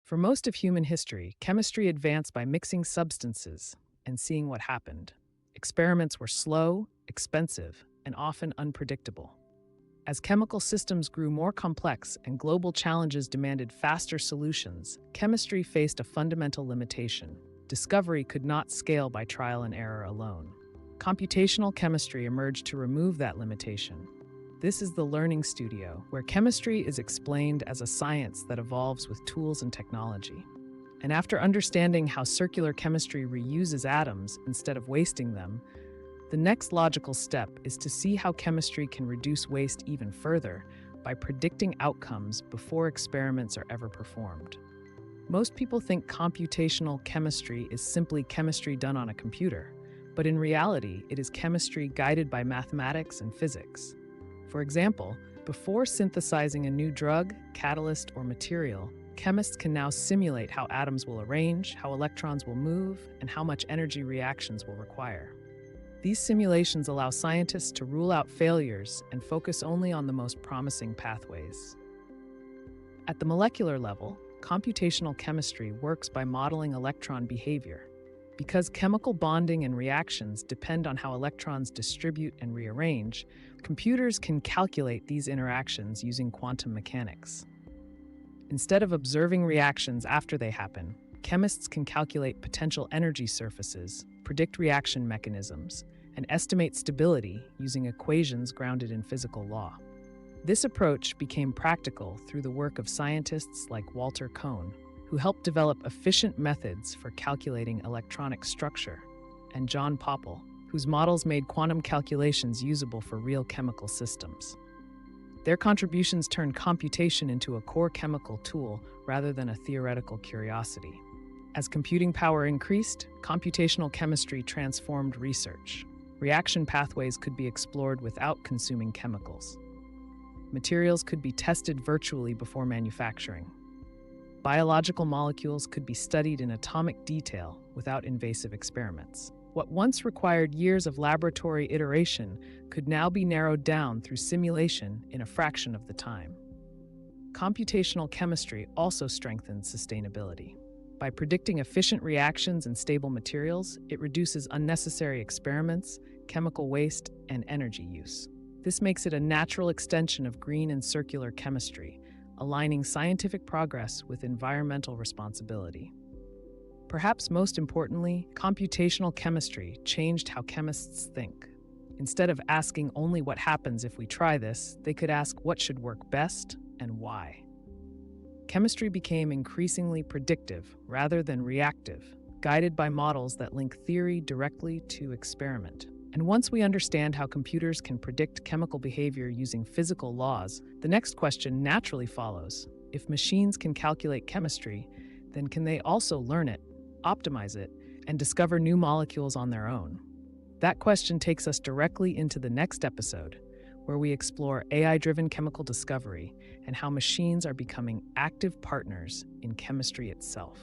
For most of human history, chemistry advanced by mixing substances and seeing what happened. Experiments were slow, expensive, and often unpredictable. As chemical systems grew more complex and global challenges demanded faster solutions, chemistry faced a fundamental limitation. Discovery could not scale by trial and error alone. Computational chemistry emerged to remove that limitation. This is the learning studio, where chemistry is explained as a science that evolves with tools and technology. And after understanding how circular chemistry reuses atoms instead of wasting them, the next logical step is to see how chemistry can reduce waste even further by predicting outcomes before experiments are ever performed. Most people think computational chemistry is simply chemistry done on a computer, but in reality, it is chemistry guided by mathematics and physics. For example, before synthesizing a new drug, catalyst, or material, chemists can now simulate how atoms will arrange, how electrons will move, and how much energy reactions will require. These simulations allow scientists to rule out failures and focus only on the most promising pathways. At the molecular level, computational chemistry works by modeling electron behavior. Because chemical bonding and reactions depend on how electrons distribute and rearrange, computers can calculate these interactions using quantum mechanics. Instead of observing reactions after they happen, chemists can calculate potential energy surfaces, predict reaction mechanisms, and estimate stability using equations grounded in physical law. This approach became practical through the work of scientists like Walter Kohn, who helped develop efficient methods for calculating electronic structure, and John Pople, whose models made quantum calculations usable for real chemical systems. Their contributions turned computation into a core chemical tool rather than a theoretical curiosity. As computing power increased, computational chemistry transformed research. Reaction pathways could be explored without consuming chemicals. Materials could be tested virtually before manufacturing. Biological molecules could be studied in atomic detail without invasive experiments. What once required years of laboratory iteration could now be narrowed down through simulation in a fraction of the time. Computational chemistry also strengthens sustainability. By predicting efficient reactions and stable materials, it reduces unnecessary experiments, chemical waste, and energy use. This makes it a natural extension of green and circular chemistry, aligning scientific progress with environmental responsibility. Perhaps most importantly, computational chemistry changed how chemists think. Instead of asking only what happens if we try this, they could ask what should work best and why. Chemistry became increasingly predictive rather than reactive, guided by models that link theory directly to experiment. And once we understand how computers can predict chemical behavior using physical laws, the next question naturally follows. If machines can calculate chemistry, then can they also learn it, optimize it, and discover new molecules on their own? That question takes us directly into the next episode, where we explore AI-driven chemical discovery and how machines are becoming active partners in chemistry itself.